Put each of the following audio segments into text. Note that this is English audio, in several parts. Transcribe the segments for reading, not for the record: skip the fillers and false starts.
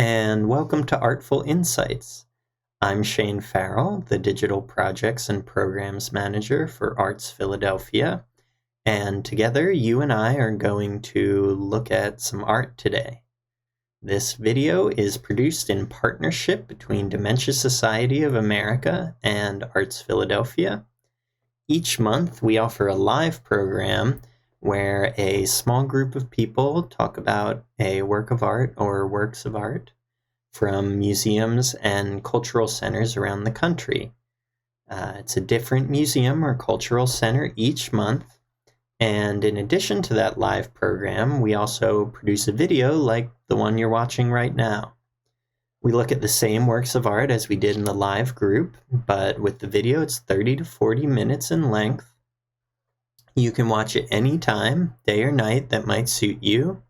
and welcome to ARTFul Insights. I'm Shane Farrell, the Digital Projects and Programs Manager for ARTS Philadelphia, and together you and I are going to look at some art today. This video is produced in partnership between Dementia Society of America and ARTS Philadelphia. Each month we offer a live program where a small group of people talk about a work of art or works of art from museums and cultural centers around the country. It's a different museum or cultural center each month, and in addition to that live program, we also produce a video like the one you're watching right now. We look at the same works of art as we did in the live group, but with the video it's 30 to 40 minutes in length. You can watch it any time, day or night, that might suit you,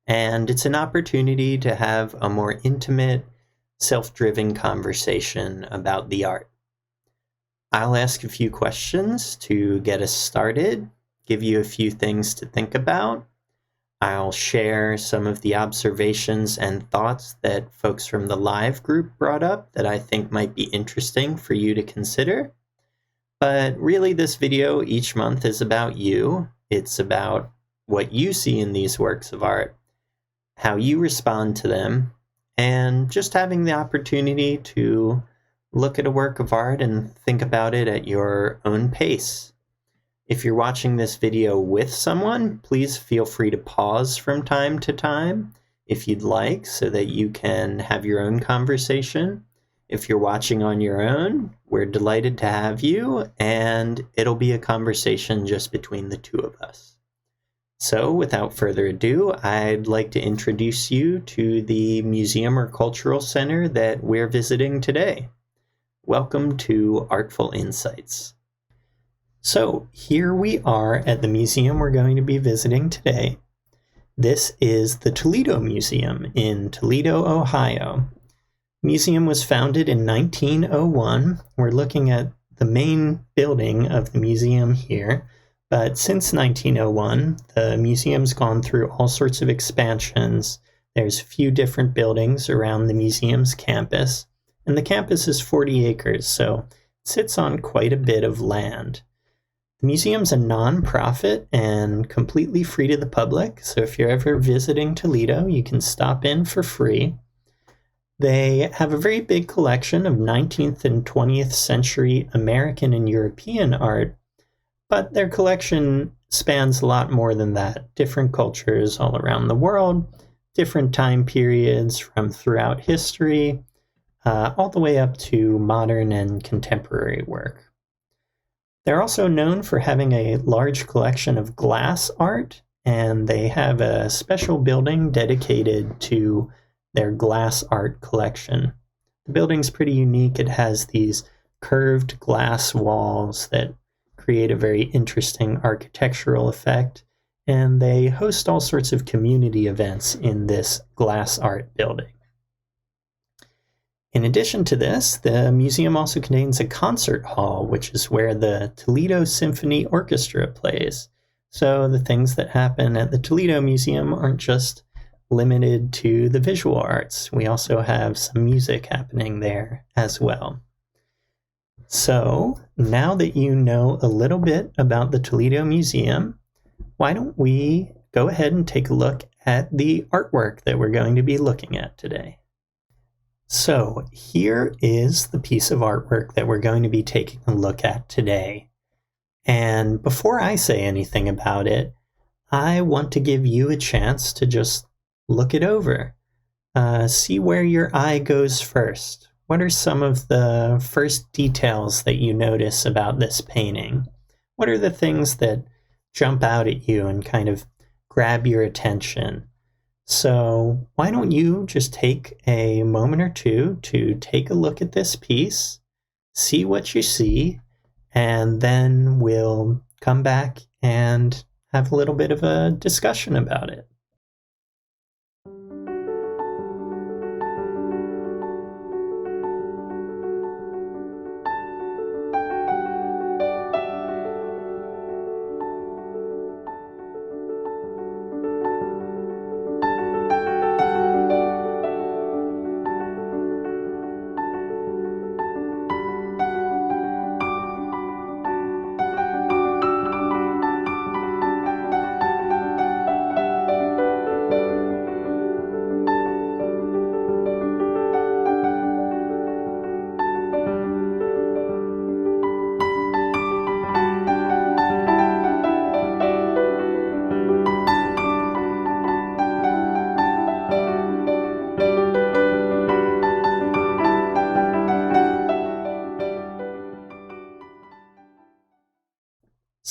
and it's an opportunity to have a more intimate, self-driven conversation about the art. I'll ask a few questions to get us started, give you a few things to think about. I'll share some of the observations and thoughts that folks from the live group brought up that I think might be interesting for you to consider. But really, this video each month is about you. It's about what you see in these works of art, how you respond to them, and just having the opportunity to look at a work of art and think about it at your own pace. If you're watching this video with someone, please feel free to pause from time to time if you'd like, so that you can have your own conversation. If you're watching on your own, we're delighted to have you, and it'll be a conversation just between the two of us. So, without further ado, I'd like to introduce you to the museum or cultural center that we're visiting today. Welcome to ARTFul Insights. So, here we are at the museum we're going to be visiting today. This is the Toledo Museum in Toledo, Ohio. The museum was founded in 1901. We're looking at the main building of the museum here, but since 1901, the museum's gone through all sorts of expansions. There's a few different buildings around the museum's campus, and the campus is 40 acres, so it sits on quite a bit of land. The museum's a non-profit and completely free to the public, so if you're ever visiting Toledo, you can stop in for free. They have a very big collection of 19th and 20th century American and European art, but their collection spans a lot more than that. Different cultures all around the world, different time periods from throughout history, all the way up to modern and contemporary work. They're also known for having a large collection of glass art, and they have a special building dedicated to their glass art collection. The building's pretty unique. It has these curved glass walls that create a very interesting architectural effect, and they host all sorts of community events in this glass art building. In addition to this, the museum also contains a concert hall, which is where the Toledo Symphony Orchestra plays. So the things that happen at the Toledo Museum aren't just limited to the visual arts. We also have some music happening there as well. So now that you know a little bit about the Toledo Museum, why don't we go ahead and take a look at the artwork that we're going to be looking at today. So here is the piece of artwork that we're going to be taking a look at today. And before I say anything about it, I want to give you a chance to just look it over. See where your eye goes first. What are some of the first details that you notice about this painting? What are the things that jump out at you and kind of grab your attention? So why don't you just take a moment or two to take a look at this piece, see what you see, and then we'll come back and have a little bit of a discussion about it.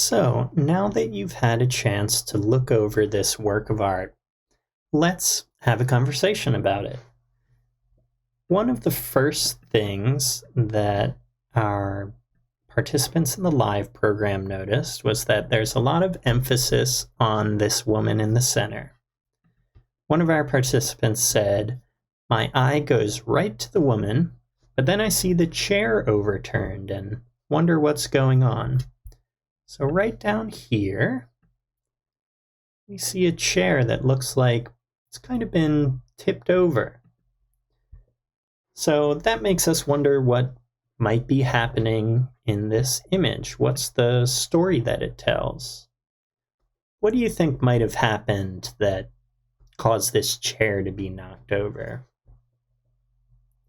So, now that you've had a chance to look over this work of art, let's have a conversation about it. One of the first things that our participants in the live program noticed was that there's a lot of emphasis on this woman in the center. One of our participants said, "My eye goes right to the woman, but then I see the chair overturned and wonder what's going on." So right down here, we see a chair that looks like it's kind of been tipped over. So that makes us wonder what might be happening in this image. What's the story that it tells? What do you think might have happened that caused this chair to be knocked over?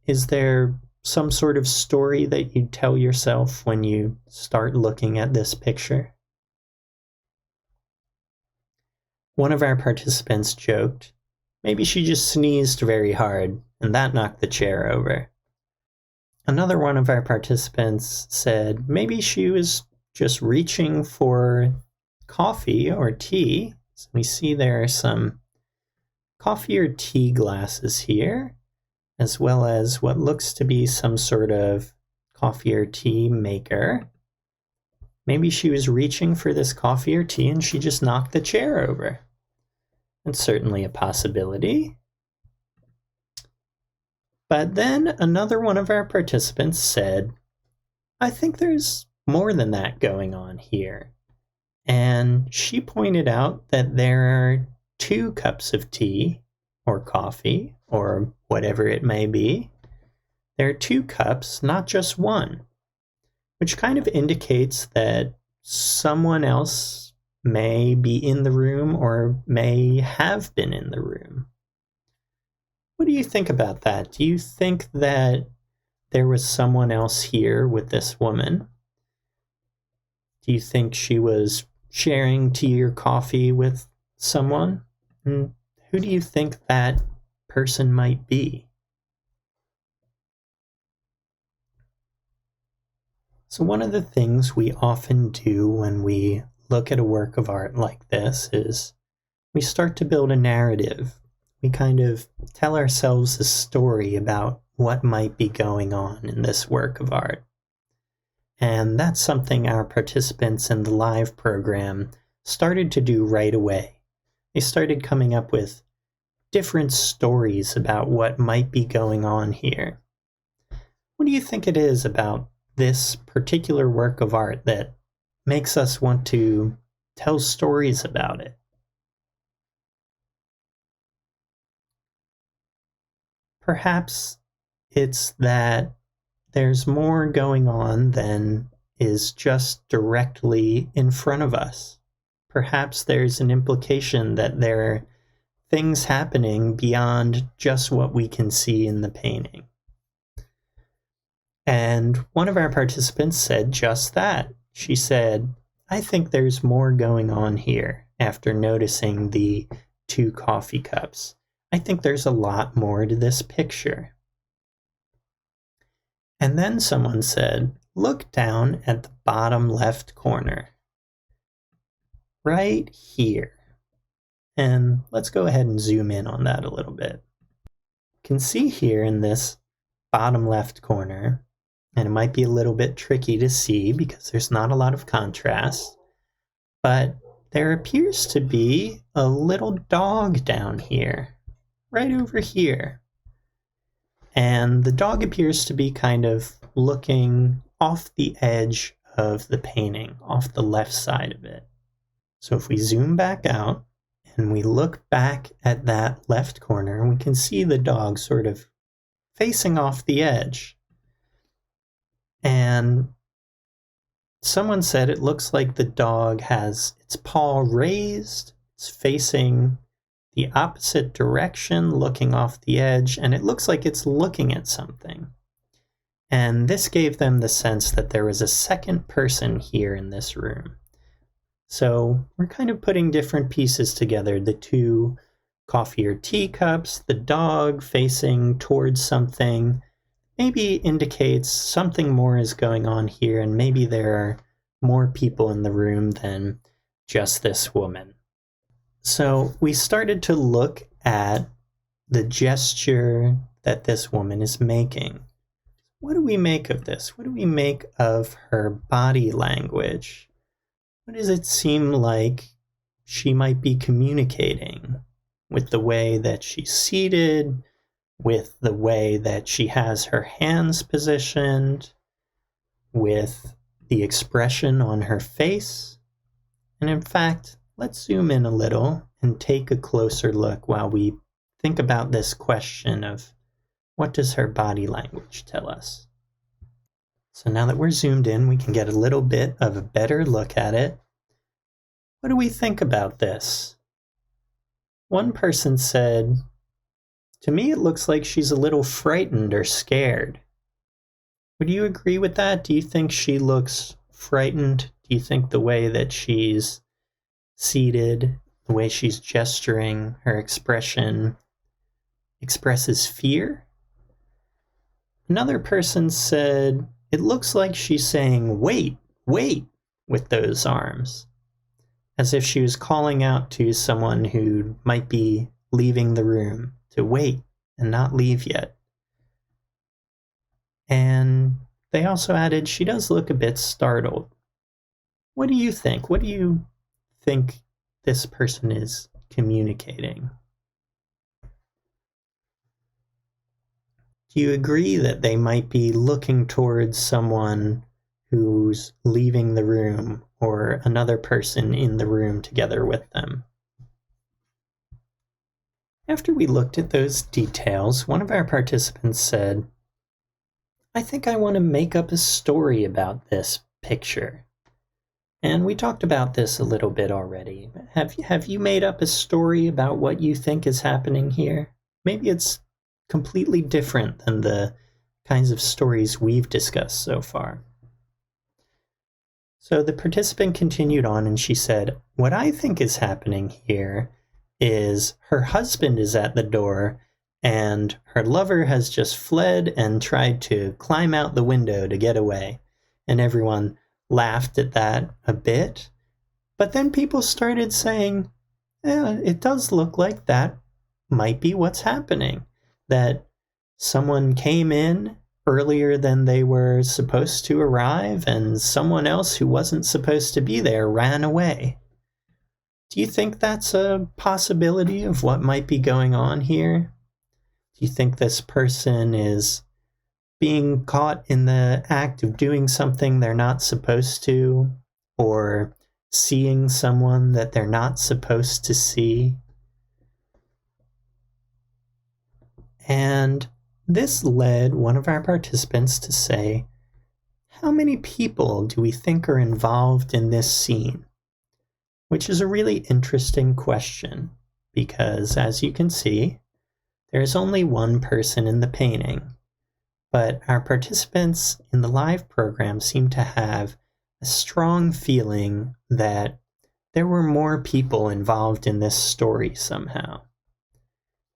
Is there some sort of story that you tell yourself when you start looking at this picture? One of our participants joked, maybe she just sneezed very hard and that knocked the chair over. Another one of our participants said maybe she was just reaching for coffee or tea. So we see there are some coffee or tea glasses here, as well as what looks to be some sort of coffee or tea maker. Maybe she was reaching for this coffee or tea and she just knocked the chair over. That's certainly a possibility. But then another one of our participants said, I think there's more than that going on here. And she pointed out that there are 2 cups of tea or coffee or whatever it may be. There are 2 cups, not just one, which kind of indicates that someone else may be in the room or may have been in the room. What do you think about that? Do you think that there was someone else here with this woman? Do you think she was sharing tea or coffee with someone? And who do you think that person might be? So one of the things we often do when we look at a work of art like this is we start to build a narrative. We kind of tell ourselves a story about what might be going on in this work of art. And that's something our participants in the live program started to do right away. They started coming up with different stories about what might be going on here. What do you think it is about this particular work of art that makes us want to tell stories about it? Perhaps it's that there's more going on than is just directly in front of us. Perhaps there's an implication that there are things happening beyond just what we can see in the painting. And one of our participants said just that. She said, I think there's more going on here after noticing the 2 coffee cups. I think there's a lot more to this picture. And then someone said, look down at the bottom left corner. Right here. And let's go ahead and zoom in on that a little bit. You can see here in this bottom left corner, and it might be a little bit tricky to see because there's not a lot of contrast, but there appears to be a little dog down here. Right over here. And the dog appears to be kind of looking off the edge of the painting, off the left side of it. So if we zoom back out and we look back at that left corner, we can see the dog sort of facing off the edge. And someone said it looks like the dog has its paw raised, it's facing the opposite direction, looking off the edge, and it looks like it's looking at something. And this gave them the sense that there was a second person here in this room. So we're kind of putting different pieces together, the 2 coffee or tea cups, the dog facing towards something, maybe indicates something more is going on here, and maybe there are more people in the room than just this woman. So we started to look at the gesture that this woman is making. What do we make of this? What do we make of her body language? What does it seem like she might be communicating with the way that she's seated, with the way that she has her hands positioned, with the expression on her face? And in fact, let's zoom in a little and take a closer look while we think about this question of what does her body language tell us? So now that we're zoomed in, we can get a little bit of a better look at it. What do we think about this? One person said, "To me, it looks like she's a little frightened or scared." Would you agree with that? Do you think she looks frightened? Do you think the way that she's seated, the way she's gesturing, her expression expresses fear? Another person said, "It looks like she's saying, 'Wait, wait,' with those arms," as if she was calling out to someone who might be leaving the room to wait and not leave yet. And they also added, "She does look a bit startled." What do you think? What do you think this person is communicating? Do you agree that they might be looking towards someone who's leaving the room or another person in the room together with them? After we looked at those details, one of our participants said, "I think I want to make up a story about this picture." And we talked about this a little bit already. Have you made up a story about what you think is happening here? Maybe it's completely different than the kinds of stories we've discussed so far. So the participant continued on and she said, "What I think is happening here is her husband is at the door and her lover has just fled and tried to climb out the window to get away." And everyone laughed at that a bit. But then people started saying, "Yeah, it does look like that might be what's happening. That someone came in earlier than they were supposed to arrive and someone else who wasn't supposed to be there ran away." Do you think that's a possibility of what might be going on here? Do you think this person is being caught in the act of doing something they're not supposed to, or seeing someone that they're not supposed to see? And this led one of our participants to say, "How many people do we think are involved in this scene?" Which is a really interesting question, because as you can see, there's only one person in the painting. But our participants in the live program seem to have a strong feeling that there were more people involved in this story somehow.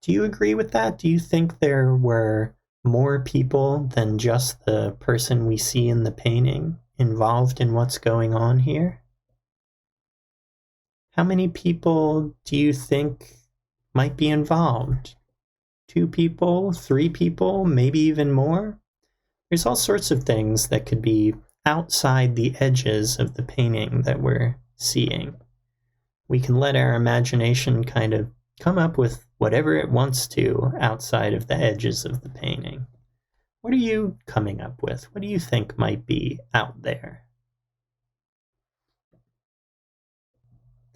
Do you agree with that? Do you think there were more people than just the person we see in the painting involved in what's going on here? How many people do you think might be involved? 2 people, 3 people, maybe even more? There's all sorts of things that could be outside the edges of the painting that we're seeing. We can let our imagination kind of come up with whatever it wants to outside of the edges of the painting. What are you coming up with? What do you think might be out there?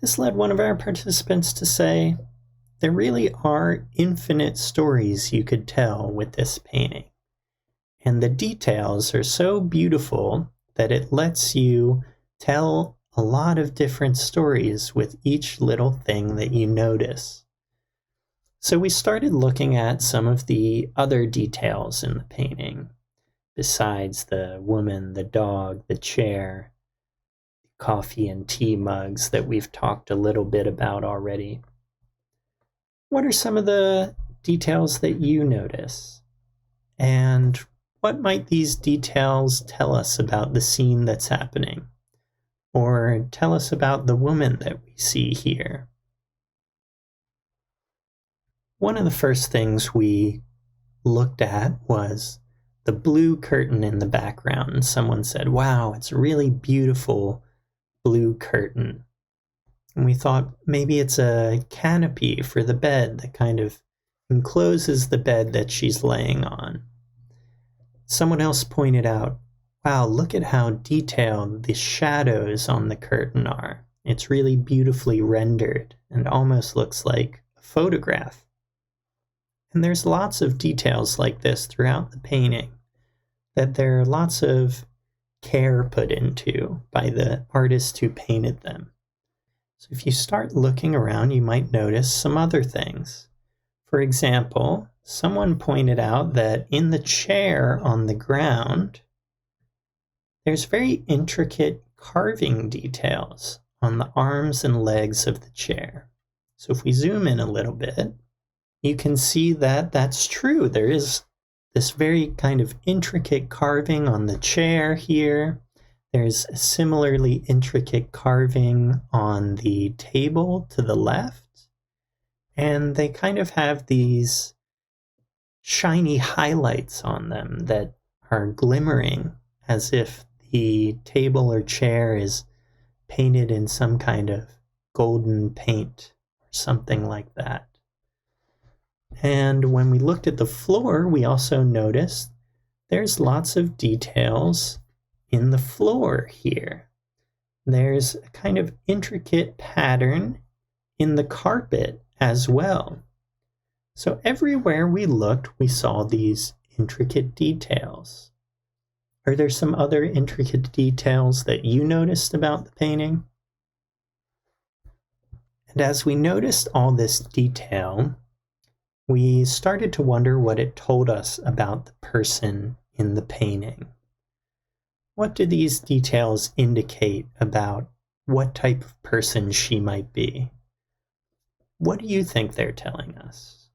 This led one of our participants to say, "There really are infinite stories you could tell with this painting. And the details are so beautiful that it lets you tell a lot of different stories with each little thing that you notice." So we started looking at some of the other details in the painting, besides the woman, the dog, the chair, coffee and tea mugs that we've talked a little bit about already. What are some of the details that you notice? And what might these details tell us about the scene that's happening? Or tell us about the woman that we see here. One of the first things we looked at was the blue curtain in the background. Someone said, wow, it's a really beautiful blue curtain. And we thought maybe it's a canopy for the bed that kind of encloses the bed that she's laying on. Someone else pointed out, wow, look at how detailed the shadows on the curtain are. It's really beautifully rendered and almost looks like a photograph. And there's lots of details like this throughout the painting, that there are lots of care put into by the artist who painted them. So if you start looking around, you might notice some other things. For example, someone pointed out that in the chair on the ground, there's very intricate carving details on the arms and legs of the chair. So if we zoom in a little bit, you can see that that's true. There is this very kind of intricate carving on the chair here. There's a similarly intricate carving on the table to the left. And they kind of have these shiny highlights on them that are glimmering as if the table or chair is painted in some kind of golden paint or something like that. And when we looked at the floor, we also noticed there's lots of details in the floor here. There's a kind of intricate pattern in the carpet as well. So everywhere we looked, we saw these intricate details. Are there some other intricate details that you noticed about the painting? And as we noticed all this detail, we started to wonder what it told us about the person in the painting. What do these details indicate about what type of person she might be? What do you think they're telling us?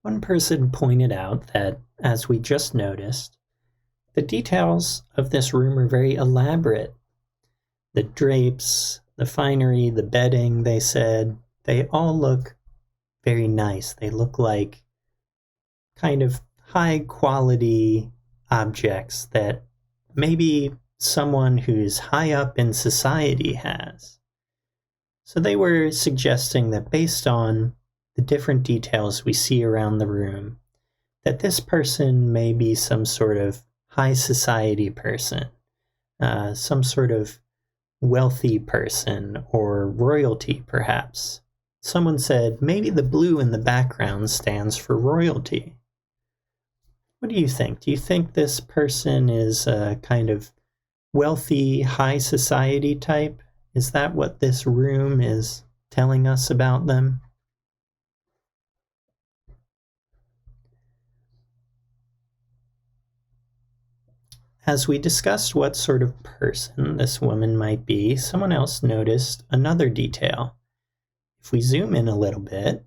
One person pointed out that, as we just noticed, the details of this room are very elaborate. The drapes, the finery, the bedding, they said, they all look very nice. They look like kind of high quality objects that maybe someone who's high up in society has. So they were suggesting that based on the different details we see around the room, that this person may be some sort of high society person, some sort of wealthy person or royalty perhaps. Someone said maybe the blue in the background stands for royalty. What do you think? Do you think this person is a kind of wealthy, high society type? Is that what this room is telling us about them? As we discussed what sort of person this woman might be, someone else noticed another detail. If we zoom in a little bit,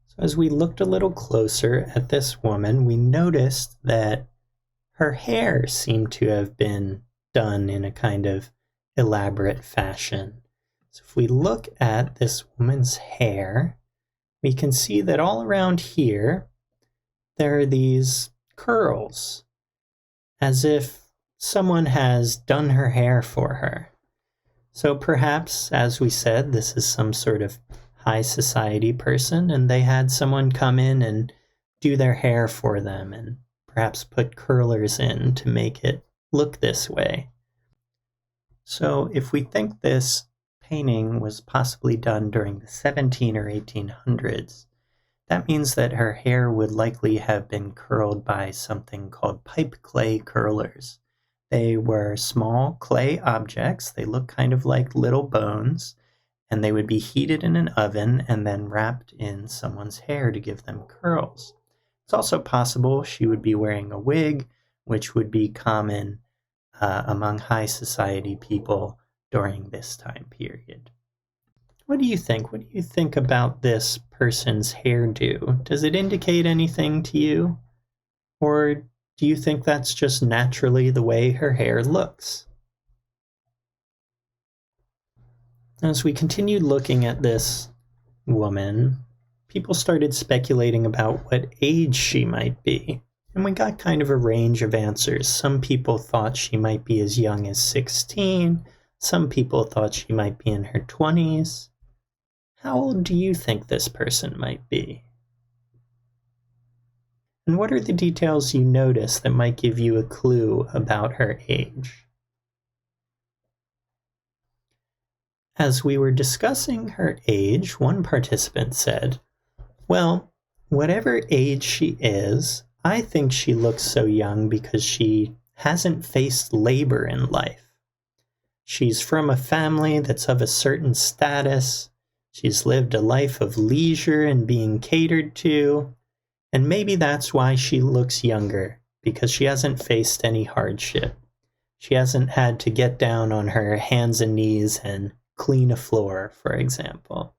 so as we looked a little closer at this woman, we noticed that her hair seemed to have been done in a kind of elaborate fashion. So if we look at this woman's hair, we can see that all around here, there are these curls, as if someone has done her hair for her. So perhaps, as we said, this is some sort of high society person, and they had someone come in and do their hair for them and perhaps put curlers in to make it look this way. So if we think this painting was possibly done during the 17 or 1800s, that means that her hair would likely have been curled by something called pipe clay curlers. They were small clay objects. They look kind of like little bones, and they would be heated in an oven and then wrapped in someone's hair to give them curls. It's also possible she would be wearing a wig, which would be common among high society people during this time period. What do you think? What do you think about this person's hairdo? Does it indicate anything to you? Or do you think that's just naturally the way her hair looks? As we continued looking at this woman, people started speculating about what age she might be. And we got kind of a range of answers. Some people thought she might be as young as 16. Some people thought she might be in her 20s. How old do you think this person might be? And what are the details you notice that might give you a clue about her age? As we were discussing her age, one participant said, "Well, whatever age she is, I think she looks so young because she hasn't faced labor in life. She's from a family that's of a certain status. She's lived a life of leisure and being catered to. And maybe that's why she looks younger, because she hasn't faced any hardship. She hasn't had to get down on her hands and knees and clean a floor, for example."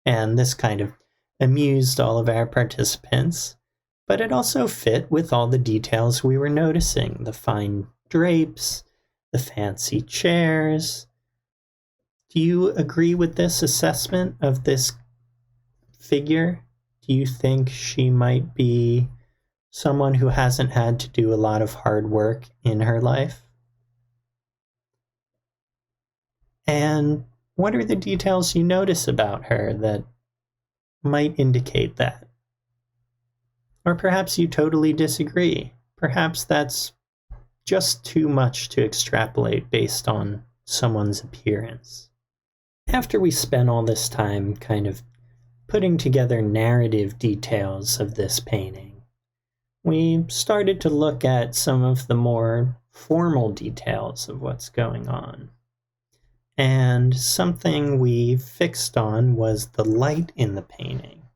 And this kind of amused all of our participants, but it also fit with all the details we were noticing: the fine drapes, the fancy chairs. Do you agree with this assessment of this figure? Do you think she might be someone who hasn't had to do a lot of hard work in her life? And what are the details you notice about her that might indicate that? Or perhaps you totally disagree. Perhaps that's just too much to extrapolate based on someone's appearance. After we spent all this time kind of putting together narrative details of this painting, we started to look at some of the more formal details of what's going on. And something we fixed on was the light in the painting.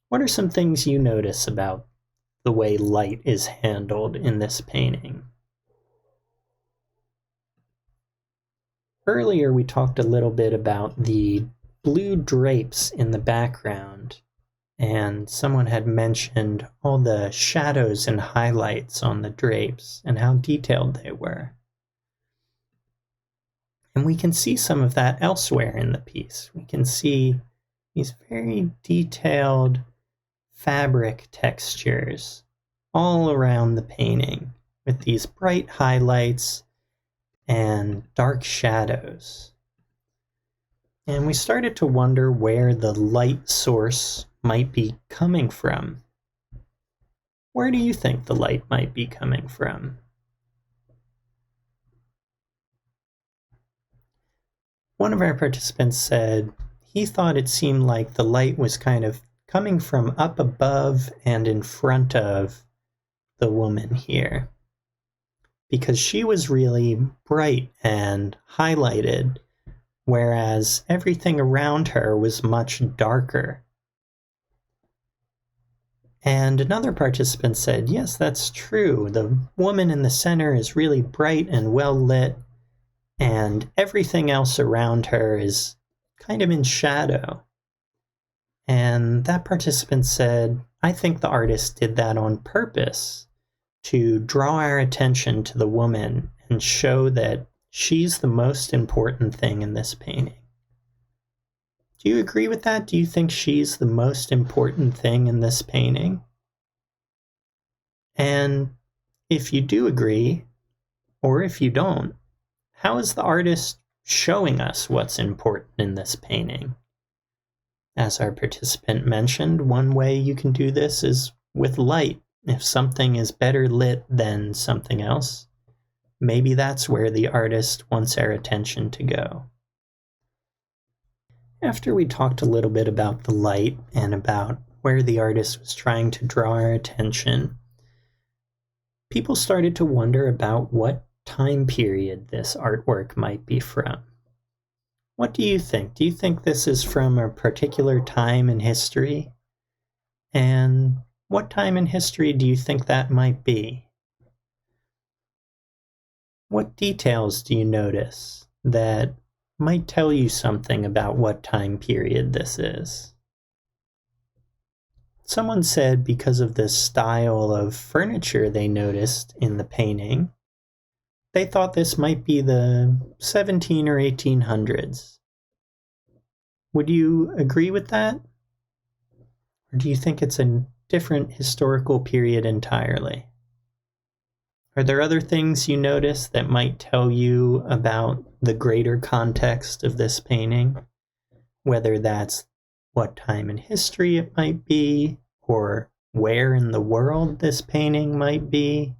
What are some things you notice about the way light is handled in this painting? Earlier, we talked a little bit about the blue drapes in the background, and someone had mentioned all the shadows and highlights on the drapes and how detailed they were. And we can see some of that elsewhere in the piece. We can see these very detailed fabric textures all around the painting with these bright highlights and dark shadows. And we started to wonder where the light source might be coming from. Where do you think the light might be coming from? One of our participants said he thought it seemed like the light was kind of coming from up above and in front of the woman here, because she was really bright and highlighted, whereas everything around her was much darker. And another participant said, yes, that's true. The woman in the center is really bright and well lit, and everything else around her is kind of in shadow. And that participant said, I think the artist did that on purpose to draw our attention to the woman and show that she's the most important thing in this painting. Do you agree with that? Do you think she's the most important thing in this painting? And if you do agree, or if you don't, how is the artist showing us what's important in this painting? As our participant mentioned, one way you can do this is with light. If something is better lit than something else, maybe that's where the artist wants our attention to go. After we talked a little bit about the light and about where the artist was trying to draw our attention, people started to wonder about what time period this artwork might be from. What do you think? Do you think this is from a particular time in history? And what time in history do you think that might be? What details do you notice that might tell you something about what time period this is? Someone said because of the style of furniture they noticed in the painting, they thought this might be the 17 or 1800s. Would you agree with that? Or do you think it's a different historical period entirely? Are there other things you notice that might tell you about the greater context of this painting? Whether that's what time in history it might be, or where in the world this painting might be?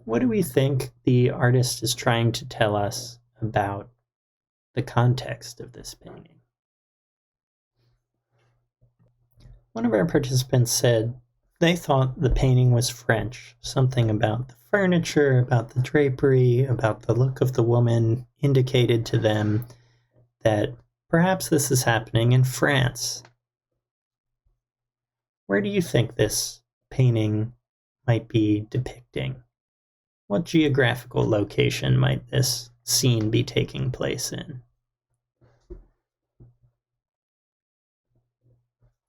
What do we think the artist is trying to tell us about the context of this painting? One of our participants said they thought the painting was French. Something about the furniture, about the drapery, about the look of the woman indicated to them that perhaps this is happening in France. Where do you think this painting might be depicting? What geographical location might this scene be taking place in?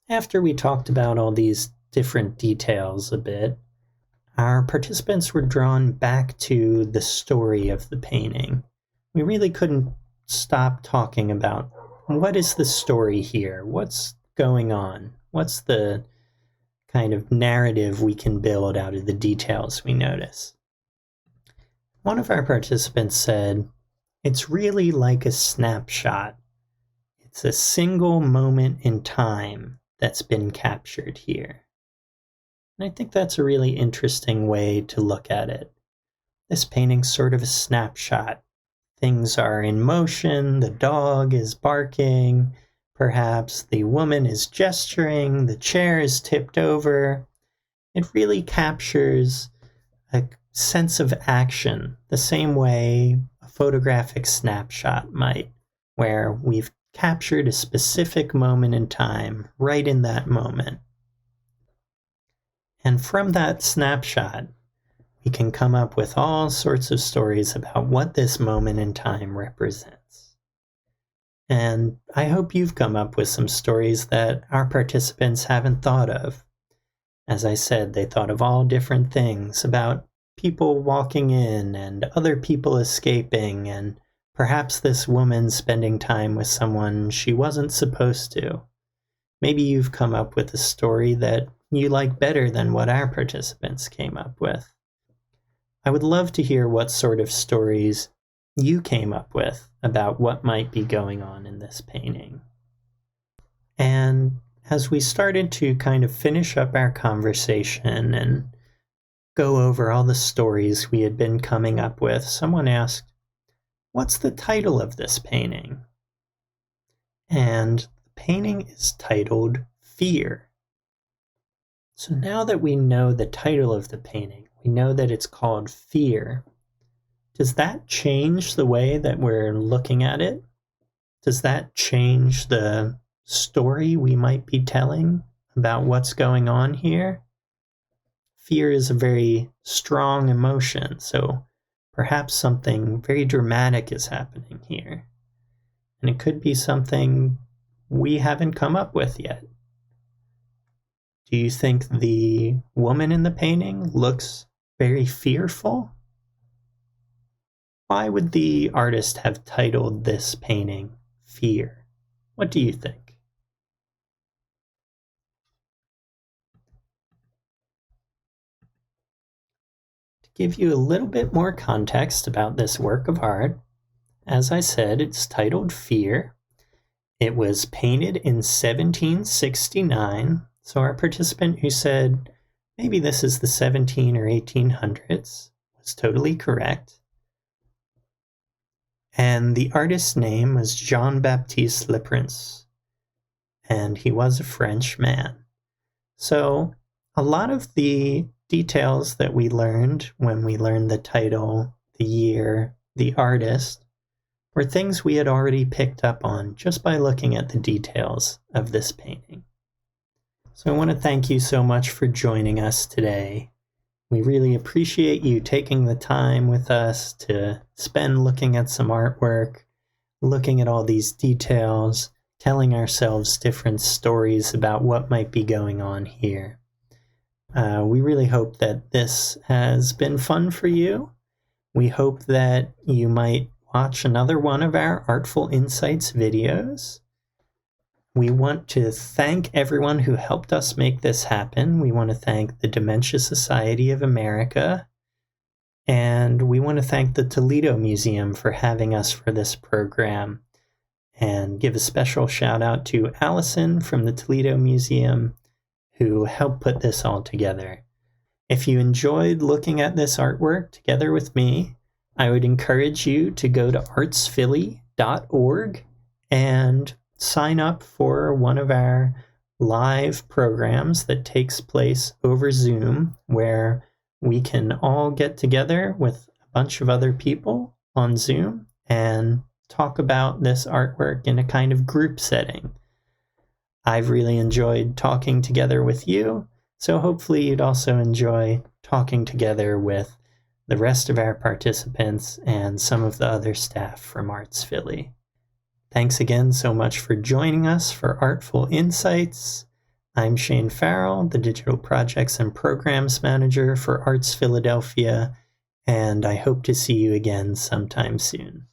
After we talked about all these different details a bit, our participants were drawn back to the story of the painting. We really couldn't stop talking about what is the story here? What's going on? What's the kind of narrative we can build out of the details we notice? One of our participants said, it's really like a snapshot. It's a single moment in time that's been captured here. And I think that's a really interesting way to look at it. This painting's sort of a snapshot. Things are in motion, the dog is barking, perhaps the woman is gesturing, the chair is tipped over. It really captures a sense of action, the same way a photographic snapshot might, where we've captured a specific moment in time, right in that moment. And from that snapshot, we can come up with all sorts of stories about what this moment in time represents. And I hope you've come up with some stories that our participants haven't thought of. As I said, they thought of all different things about people walking in and other people escaping, and perhaps this woman spending time with someone she wasn't supposed to. Maybe you've come up with a story that you like better than what our participants came up with. I would love to hear what sort of stories you came up with about what might be going on in this painting. And as we started to kind of finish up our conversation and go over all the stories we had been coming up with, someone asked, what's the title of this painting? And the painting is titled Fear. So now that we know the title of the painting, we know that it's called Fear. Does that change the way that we're looking at it? Does that change the story we might be telling about what's going on here? Fear is a very strong emotion, so perhaps something very dramatic is happening here. And it could be something we haven't come up with yet. Do you think the woman in the painting looks very fearful? Why would the artist have titled this painting Fear? What do you think? To give you a little bit more context about this work of art, as I said, it's titled Fear. It was painted in 1769. So our participant who said, maybe this is the 17 or 1800s, was totally correct. And the artist's name was Jean-Baptiste Leprince, and he was a French man. So a lot of the details that we learned when we learned the title, the year, the artist, were things we had already picked up on just by looking at the details of this painting. So I want to thank you so much for joining us today. We really appreciate you taking the time with us to spend looking at some artwork, looking at all these details, telling ourselves different stories about what might be going on here. We really hope that this has been fun for you. We hope that you might watch another one of our Artful Insights videos. We want to thank everyone who helped us make this happen. We want to thank the Dementia Society of America, and we want to thank the Toledo Museum for having us for this program, and give a special shout out to Allison from the Toledo Museum who helped put this all together. If you enjoyed looking at this artwork together with me, I would encourage you to go to artsphilly.org and sign up for one of our live programs that takes place over Zoom, where we can all get together with a bunch of other people on Zoom and talk about this artwork in a kind of group setting. I've really enjoyed talking together with you, so hopefully you'd also enjoy talking together with the rest of our participants and some of the other staff from Arts Philly. Thanks again so much for joining us for Artful Insights. I'm Shane Farrell, the Digital Projects and Programs Manager for Arts Philadelphia, and I hope to see you again sometime soon.